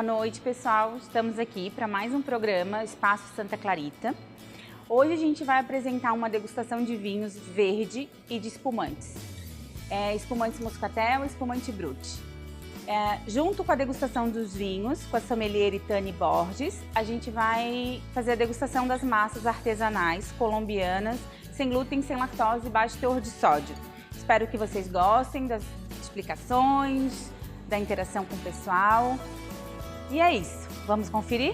noite, pessoal. Estamos aqui para mais um programa Espaço Santa Clarita. Hoje a gente vai apresentar uma degustação de vinhos verde e de espumantes. Espumantes Moscatel e espumante Brut. Junto com a degustação dos vinhos, com a sommelier Itane Borges, a gente vai fazer a degustação das massas artesanais colombianas, sem glúten, sem lactose e baixo teor de sódio. Espero que vocês gostem das explicações, da interação com o pessoal. E é isso, vamos conferir?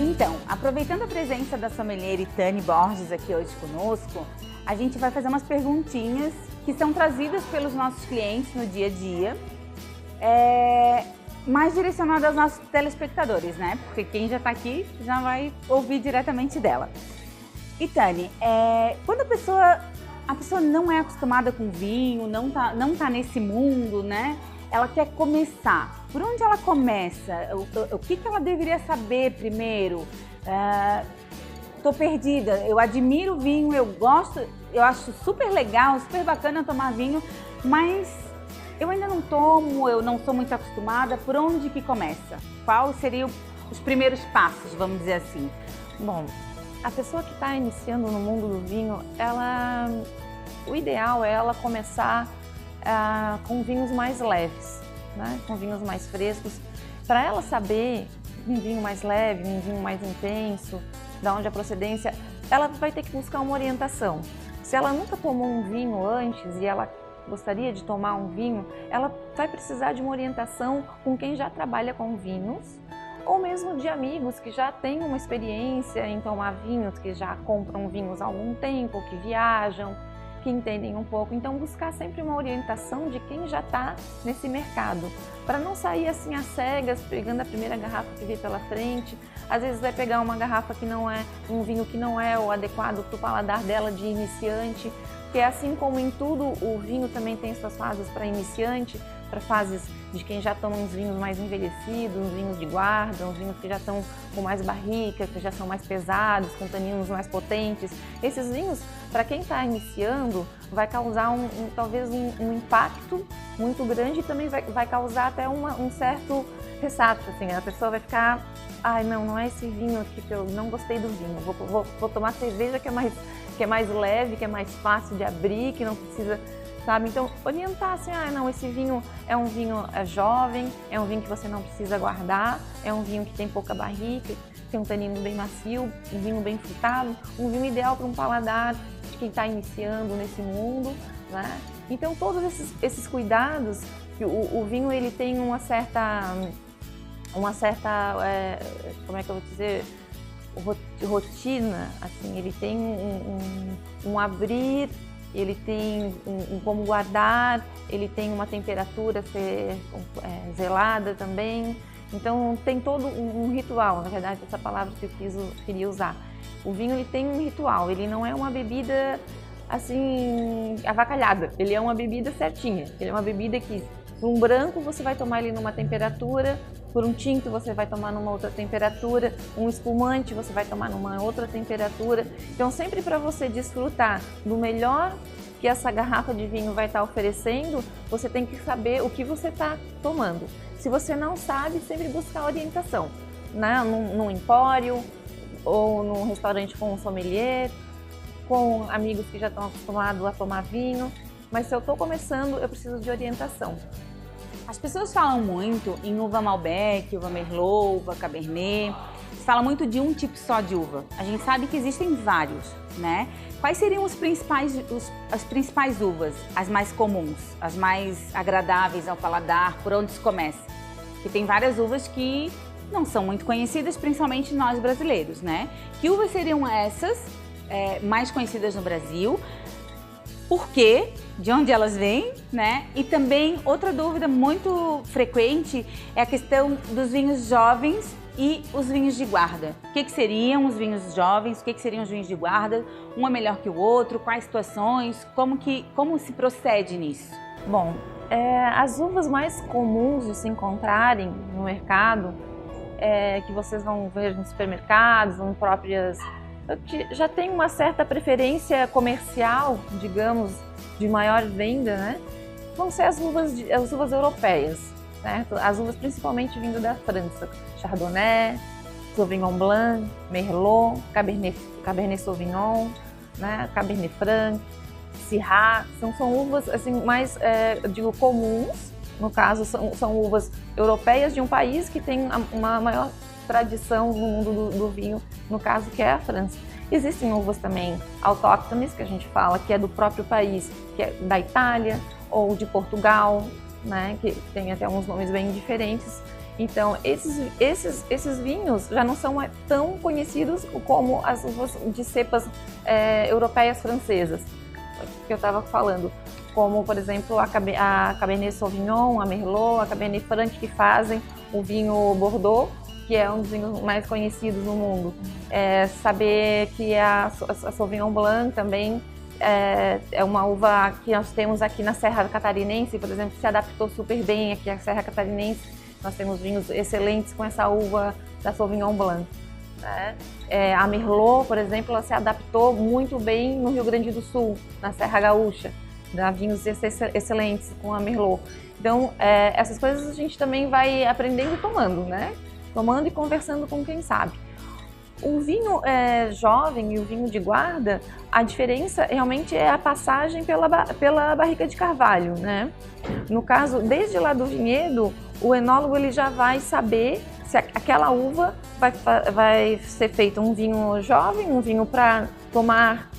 Então, aproveitando a presença da sommelier Itane Borges aqui hoje conosco, a gente vai fazer umas perguntinhas que são trazidas pelos nossos clientes no dia a dia, mais direcionadas aos nossos telespectadores, né? Porque quem já está aqui já vai ouvir diretamente dela. Itane, quando a pessoa não é acostumada com vinho, não tá nesse mundo, né? Ela quer começar. Por onde ela começa? O que ela deveria saber primeiro? Tô perdida. Eu admiro o vinho, eu gosto, eu acho super legal, super bacana tomar vinho, mas eu ainda não tomo, eu não sou muito acostumada. Por onde que começa? Quais seriam os primeiros passos, vamos dizer assim? Bom, a pessoa que está iniciando no mundo do vinho, o ideal é ela começar com vinhos mais leves, né? Com vinhos mais frescos, para ela saber um vinho mais leve, um vinho mais intenso, da onde a procedência, ela vai ter que buscar uma orientação. Se ela nunca tomou um vinho antes e ela gostaria de tomar um vinho, ela vai precisar de uma orientação com quem já trabalha com vinhos, ou mesmo de amigos que já têm uma experiência em tomar vinhos, que já compram vinhos há algum tempo, que viajam, que entendem um pouco. Então, buscar sempre uma orientação de quem já está nesse mercado, para não sair assim às cegas, pegando a primeira garrafa que vê pela frente. Às vezes vai pegar uma garrafa que não é, um vinho que não é o adequado para o paladar dela de iniciante, que assim como em tudo, o vinho também tem suas fases para iniciante, para fases de quem já toma uns vinhos mais envelhecidos, uns vinhos de guarda, uns vinhos que já estão com mais barrica, que já são mais pesados, com taninos mais potentes. Esses vinhos, para quem está iniciando, vai causar talvez um impacto muito grande e também vai causar até um certo ressaco, assim, a pessoa vai ficar, ai não é esse vinho aqui que eu não gostei do vinho, vou tomar cerveja que é mais leve, que é mais fácil de abrir, que não precisa, sabe? Então, orientar assim, não, esse vinho é um vinho jovem, é um vinho que você não precisa guardar, é um vinho que tem pouca barrica, tem um tanino bem macio, um vinho bem frutado, um vinho ideal para um paladar de quem está iniciando nesse mundo, né? Então, todos esses cuidados, o vinho ele tem uma certa, como é que eu vou dizer, rotina, assim, ele tem um abrir, ele tem um como guardar, ele tem uma temperatura ser zelada também. Então tem todo um ritual, na verdade, essa palavra que eu queria usar. O vinho ele tem um ritual, ele não é uma bebida assim avacalhada, ele é uma bebida certinha, ele é uma bebida que por um branco você vai tomar ele numa temperatura, por um tinto você vai tomar numa outra temperatura, um espumante você vai tomar numa outra temperatura. Então sempre para você desfrutar do melhor que essa garrafa de vinho vai estar oferecendo, você tem que saber o que você está tomando. Se você não sabe, sempre buscar orientação, né? Num empório ou num restaurante com um sommelier, com amigos que já estão acostumados a tomar vinho. Mas se eu estou começando, eu preciso de orientação. As pessoas falam muito em uva Malbec, uva Merlot, uva Cabernet. Se fala muito de um tipo só de uva. A gente sabe que existem vários, né? Quais seriam as principais uvas, as mais comuns, as mais agradáveis ao paladar, por onde se começa? que tem várias uvas que não são muito conhecidas, principalmente nós brasileiros, né? Que uvas seriam essas mais conhecidas no Brasil? Por quê? De onde elas vêm, né? E também outra dúvida muito frequente é a questão dos vinhos jovens e os vinhos de guarda. O que seriam os vinhos jovens? O que seriam os vinhos de guarda? Um é melhor que o outro? Quais situações? Como se procede nisso? Bom, as uvas mais comuns de se encontrarem no mercado, que vocês vão ver nos supermercados, em próprias... já tem uma certa preferência comercial, digamos, de maior venda, né? Vão ser as uvas europeias, certo? As uvas principalmente vindo da França. Chardonnay, Sauvignon Blanc, Merlot, Cabernet Sauvignon, né? Cabernet Franc, Syrah. São uvas assim, mais, eu digo, comuns. No caso, são uvas europeias de um país que tem uma maior tradição no mundo do vinho, no caso que é a França. Existem uvas também autóctones, que a gente fala que é do próprio país, que é da Itália ou de Portugal, né, que tem até uns nomes bem diferentes. Então, esses vinhos já não são tão conhecidos como as uvas de cepas europeias francesas, que eu estava falando, como, por exemplo, a Cabernet Sauvignon, a Merlot, a Cabernet Franc, que fazem o vinho Bordeaux, que é um dos vinhos mais conhecidos no mundo. Saber que a Sauvignon Blanc também é uma uva que nós temos aqui na Serra Catarinense, por exemplo, que se adaptou super bem aqui à Serra Catarinense. Nós temos vinhos excelentes com essa uva da Sauvignon Blanc, né? A Merlot, por exemplo, ela se adaptou muito bem no Rio Grande do Sul, na Serra Gaúcha. Dá vinhos excelentes com a Merlot. Então, essas coisas a gente também vai aprendendo e tomando, né? Tomando e conversando com quem sabe. O vinho jovem e o vinho de guarda, a diferença realmente é a passagem pela barrica de carvalho, né? No caso, desde lá do vinhedo, o enólogo ele já vai saber se aquela uva vai ser feito um vinho jovem, um vinho para tomar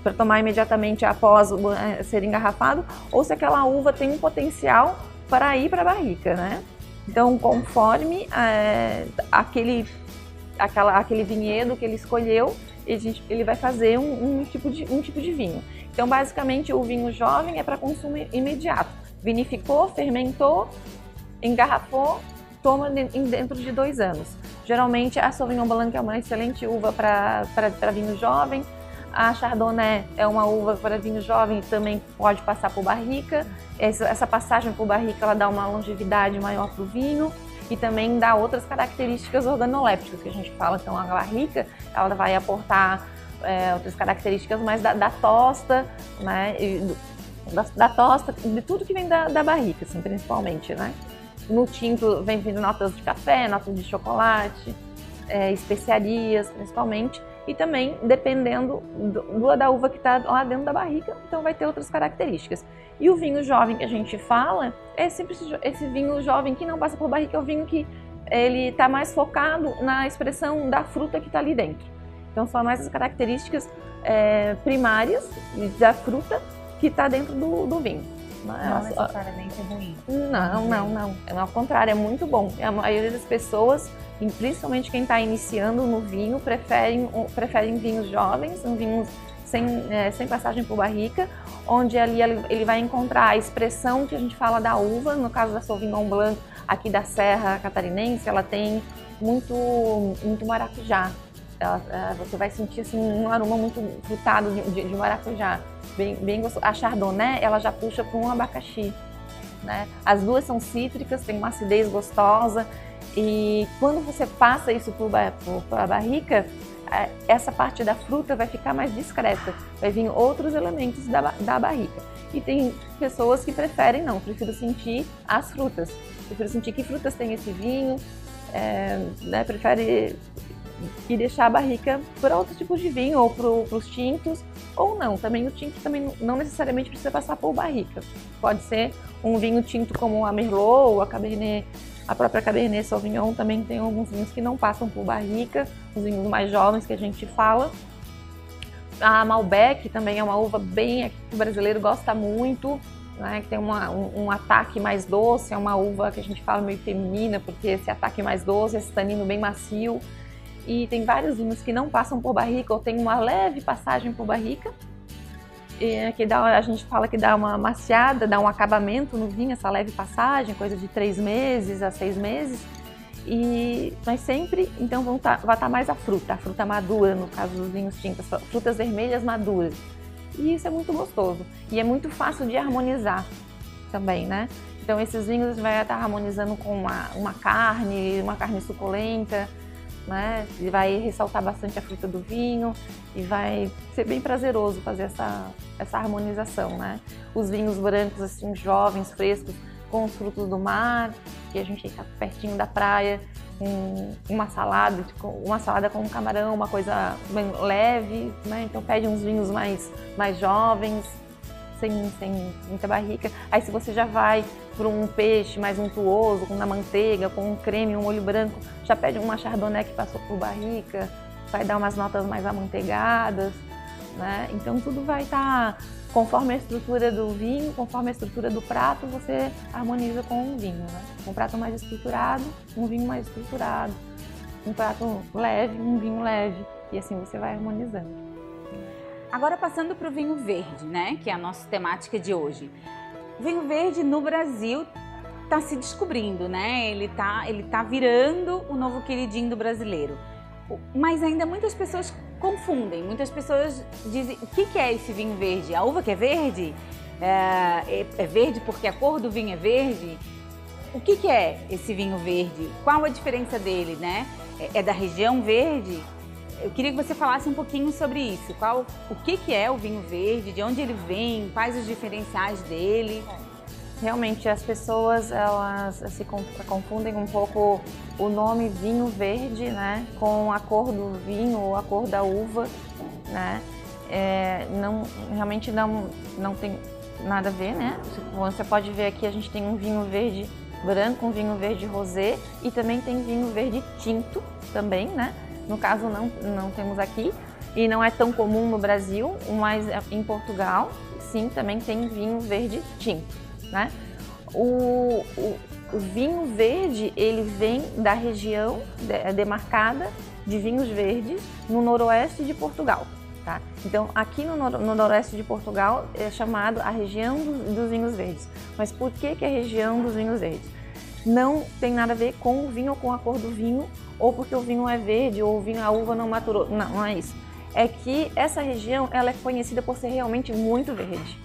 para tomar imediatamente após ser engarrafado, ou se aquela uva tem um potencial para ir para a barrica, né? Então, conforme aquele vinhedo que ele escolheu, ele vai fazer um tipo de vinho. Então, basicamente, o vinho jovem é para consumo imediato. Vinificou, fermentou, engarrafou, toma dentro de 2 anos. Geralmente, a Sauvignon Blanc é uma excelente uva para vinho jovem. A Chardonnay é uma uva para vinho jovem, também pode passar por barrica. Essa passagem por barrica ela dá uma longevidade maior para o vinho e também dá outras características organolépticas que a gente fala. Então, a barrica ela vai aportar outras características mais da tosta, né? Da tosta, de tudo que vem da barrica, assim, principalmente, né? No tinto vem vindo notas de café, notas de chocolate, especiarias, principalmente. E também, dependendo da uva que está lá dentro da barrica, então vai ter outras características. E o vinho jovem que a gente fala é sempre esse vinho jovem que não passa por barrica, é o vinho que ele está mais focado na expressão da fruta que está ali dentro. Então são mais as características primárias da fruta que está dentro do vinho. Não necessariamente é ruim. Não. Ao contrário, é muito bom. A maioria das pessoas, e principalmente quem está iniciando no vinho, preferem vinhos jovens, vinhos sem passagem por barrica, onde ali ele vai encontrar a expressão que a gente fala da uva. No caso da Sauvignon Blanc, aqui da Serra Catarinense, ela tem muito maracujá. Você vai sentir assim, um aroma muito frutado de maracujá, bem gostoso. A Chardonnay, ela já puxa para um abacaxi, né? As duas são cítricas, tem uma acidez gostosa. E quando você passa isso para a barrica, essa parte da fruta vai ficar mais discreta, vai vir outros elementos da barrica. E tem pessoas que prefiro sentir as frutas, prefiro sentir que frutas tem esse vinho, né, prefere ir deixar a barrica para outros tipos de vinho, ou para os tintos, ou não. Também o tinto também não necessariamente precisa passar por barrica. Pode ser um vinho tinto como a Merlot ou a própria Cabernet Sauvignon. Também tem alguns vinhos que não passam por barrica, os vinhos mais jovens que a gente fala. A Malbec também é uma uva que o brasileiro gosta muito, né, que tem um ataque mais doce, é uma uva que a gente fala meio feminina, porque esse ataque mais doce, esse tanino bem macio. E tem vários vinhos que não passam por barrica ou tem uma leve passagem por barrica, que a gente fala que dá uma maciada, dá um acabamento no vinho, essa leve passagem, coisa de 3 meses a 6 meses. Mas sempre, então, vai estar mais a fruta madura, no caso dos vinhos tintos, frutas vermelhas maduras. E isso é muito gostoso. E é muito fácil de harmonizar também, né? Então, esses vinhos vai estar harmonizando com uma carne suculenta, né? E vai ressaltar bastante a fruta do vinho e vai ser bem prazeroso fazer essa harmonização, né? Os vinhos brancos, assim, jovens, frescos, com os frutos do mar, que a gente está pertinho da praia, com uma salada com um camarão, uma coisa bem leve, né? Então pede uns vinhos mais jovens, sem muita barrica. Aí se você já vai para um peixe mais untuoso, com uma manteiga, com um creme, um molho branco, já pede uma chardonnay que passou por barrica, vai dar umas notas mais amanteigadas, né? Então tudo vai estar conforme a estrutura do vinho, conforme a estrutura do prato, você harmoniza com o vinho, né? Um prato mais estruturado, um vinho mais estruturado, um prato leve, um vinho leve, e assim você vai harmonizando. Agora passando para o vinho verde, né, que é a nossa temática de hoje. O vinho verde no Brasil está se descobrindo, né? Ele tá virando o novo queridinho do brasileiro. Mas ainda muitas pessoas confundem, muitas pessoas dizem, o que é esse vinho verde? A uva que é verde? É verde porque a cor do vinho é verde? O que é esse vinho verde? Qual a diferença dele, né? É da região verde? Eu queria que você falasse um pouquinho sobre isso. O que é o vinho verde? De onde ele vem? Quais os diferenciais dele? Realmente as pessoas elas se confundem um pouco o nome vinho verde, né, com a cor do vinho ou a cor da uva, né? Realmente não tem nada a ver, né? Você pode ver aqui a gente tem um vinho verde branco, um vinho verde rosé e também tem vinho verde tinto também, né? No caso não temos aqui e não é tão comum no Brasil, mas em Portugal sim também tem vinho verde tinto, né? O vinho verde ele vem da região demarcada de vinhos verdes no noroeste de Portugal, tá? Então aqui no noroeste de Portugal é chamado a região dos vinhos verdes. Mas por que é a região dos vinhos verdes? Não tem nada a ver com o vinho ou com a cor do vinho, ou porque o vinho é verde ou a uva não maturou. Não é isso. É que essa região ela é conhecida por ser realmente muito verde.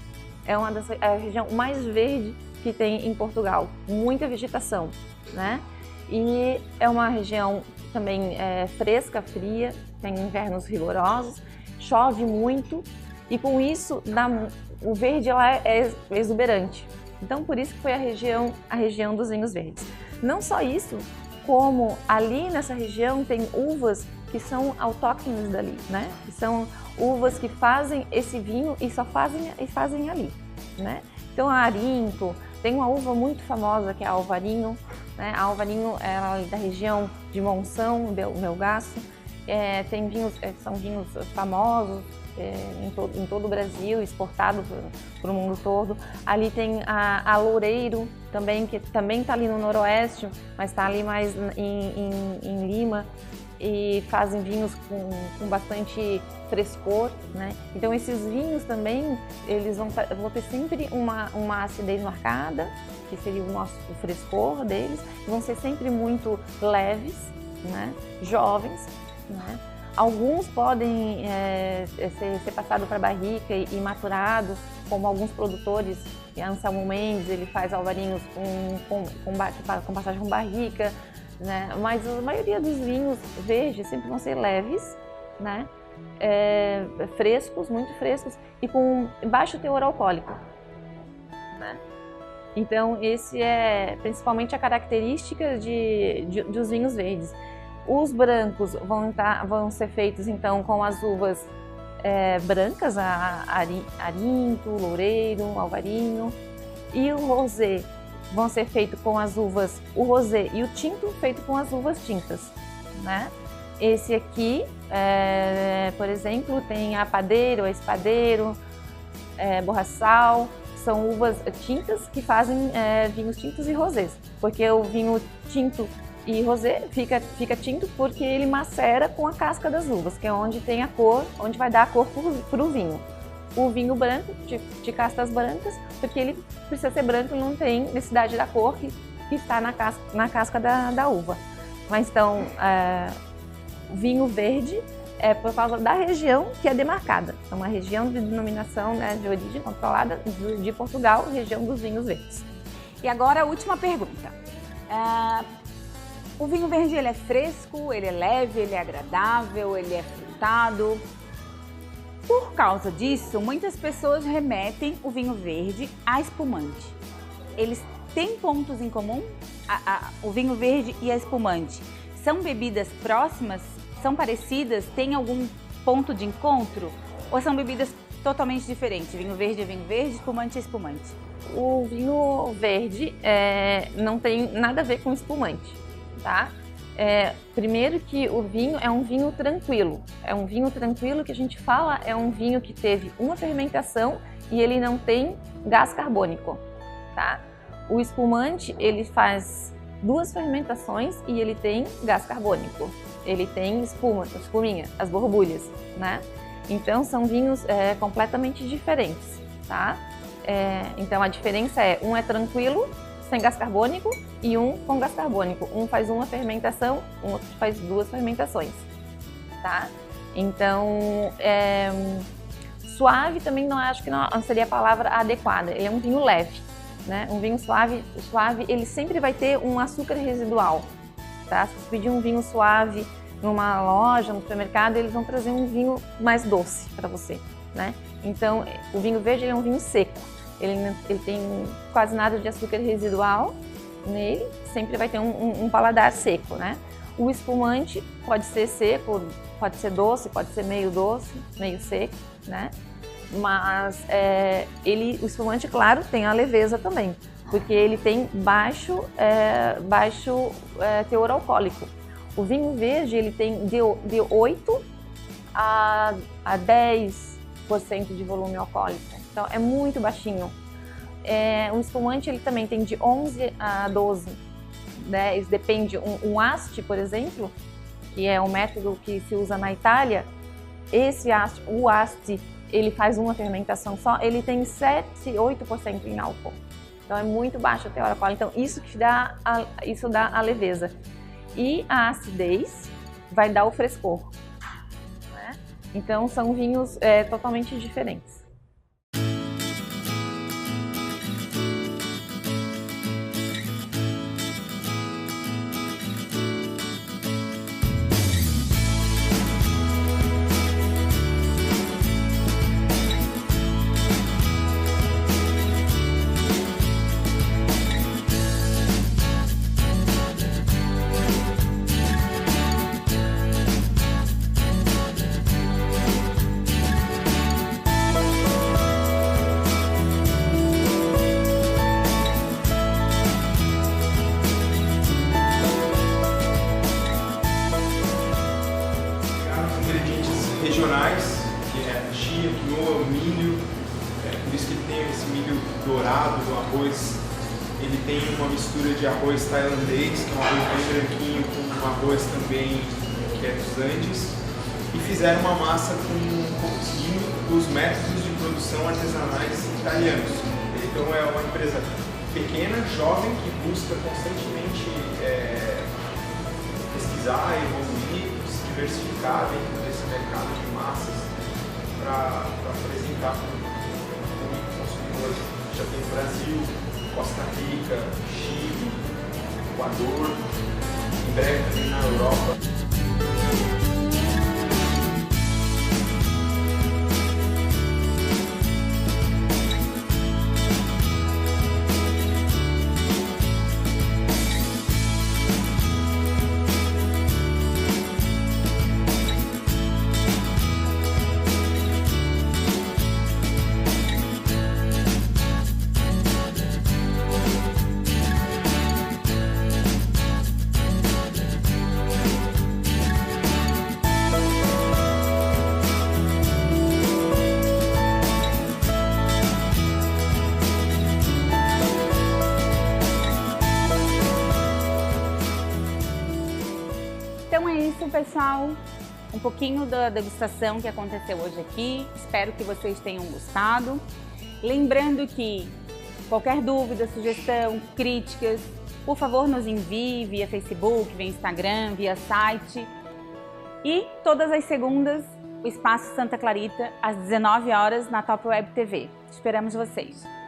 É a região mais verde que tem em Portugal. Muita vegetação, né? E é uma região também fresca, fria, tem invernos rigorosos, chove muito e com isso o verde lá é exuberante. Então por isso que foi a região dos vinhos verdes. Não só isso, como ali nessa região tem uvas que são autóctones dali, né? Que são uvas que fazem esse vinho e só fazem ali, né? Então a Arinto, tem uma uva muito famosa que é a Alvarinho, né? A Alvarinho é da região de Monção, Melgaço. Tem vinhos, são vinhos famosos em todo o Brasil, exportado para o mundo todo. Ali tem a Loureiro também, que também está ali no noroeste, mas está ali mais em Lima, e fazem vinhos com bastante frescor, né? Então esses vinhos também, eles vão ter sempre uma acidez marcada, que seria o frescor deles, e vão ser sempre muito leves, né? Jovens, né? Alguns podem ser passados para barrica e maturados, como alguns produtores, Anselmo Mendes, ele faz alvarinhos com passagem com barrica, né? Mas a maioria dos vinhos verdes sempre vão ser leves, né? Frescos, muito frescos e com baixo teor alcoólico, né? Então esse é principalmente a característica dos vinhos verdes. Os brancos vão ser feitos então com as uvas brancas, Arinto, Loureiro, Alvarinho, e o rosé vão ser feitos com as uvas, o rosé e o tinto feito com as uvas tintas, né? Esse aqui, por exemplo, tem a Padeiro, a Espadeiro, Borraçal, são uvas tintas que fazem vinhos tintos e rosés, porque o vinho tinto e rosé fica tinto porque ele macera com a casca das uvas, que é onde tem a cor, onde vai dar a cor para o vinho. O vinho branco, de castas brancas, porque ele precisa ser branco e não tem necessidade da cor que está na casca da uva. Mas então, o vinho verde é por causa da região que é demarcada. É uma região de denominação, né, de origem controlada de Portugal, região dos vinhos verdes. E agora a última pergunta. O vinho verde, ele é fresco, ele é leve, ele é agradável, ele é frutado? Por causa disso, muitas pessoas remetem o vinho verde a espumante. Eles têm pontos em comum? O vinho verde e a espumante são bebidas próximas? São parecidas? Tem algum ponto de encontro? Ou são bebidas totalmente diferentes? Vinho verde é vinho verde, espumante é espumante? O vinho verde não tem nada a ver com espumante, tá? Primeiro que o vinho é um vinho tranquilo. É um vinho tranquilo que a gente fala, é um vinho que teve uma fermentação e ele não tem gás carbônico, tá? O espumante, ele faz 2 fermentações e ele tem gás carbônico. Ele tem espuminha, as borbulhas, né? Então são vinhos completamente diferentes, tá? Então a diferença um é tranquilo, sem gás carbônico, e um com gás carbônico. Um faz uma fermentação, o outro faz 2 fermentações, tá? Então, suave também acho que não seria a palavra adequada. Ele é um vinho leve, né? Um vinho suave, ele sempre vai ter um açúcar residual, tá? Se você pedir um vinho suave numa loja, no supermercado, eles vão trazer um vinho mais doce para você, né? Então, o vinho verde ele é um vinho seco. Ele tem quase nada de açúcar residual nele, sempre vai ter um paladar seco, né? O espumante pode ser seco, pode ser doce, pode ser meio doce, meio seco, né? Mas o espumante, claro, tem a leveza também, porque ele tem baixo teor alcoólico. O vinho verde ele tem de 8 a 10% de volume alcoólico. Então é muito baixinho. O espumante ele também tem de 11 a 12, né? Isso depende. Um asti, por exemplo, que é um método que se usa na Itália, o asti, ele faz uma fermentação só, ele tem 7, 8% em álcool. Então é muito baixo o teor alcoólico. Então isso dá a leveza. E a acidez vai dar o frescor, né? Então são vinhos totalmente diferentes. Regionais, que é chia, quinoa, milho, por isso que ele tem esse milho dourado no arroz. Ele tem uma mistura de arroz tailandês, que é um arroz bem branquinho, com arroz também que é dos Andes, e fizeram uma massa seguindo os métodos de produção artesanais italianos. Então é uma empresa pequena, jovem, que busca constantemente pesquisar, evoluir, se diversificar dentro desse mercado de massas para apresentar para o consumidor. Já tem Brasil, Costa Rica, Chile, Equador, em breve também na Europa. Então é isso, pessoal. Um pouquinho da degustação que aconteceu hoje aqui. Espero que vocês tenham gostado. Lembrando que qualquer dúvida, sugestão, críticas, por favor nos envie via Facebook, via Instagram, via site. E todas as segundas, o Espaço Santa Clarita, às 19 horas, na Top Web TV. Esperamos vocês!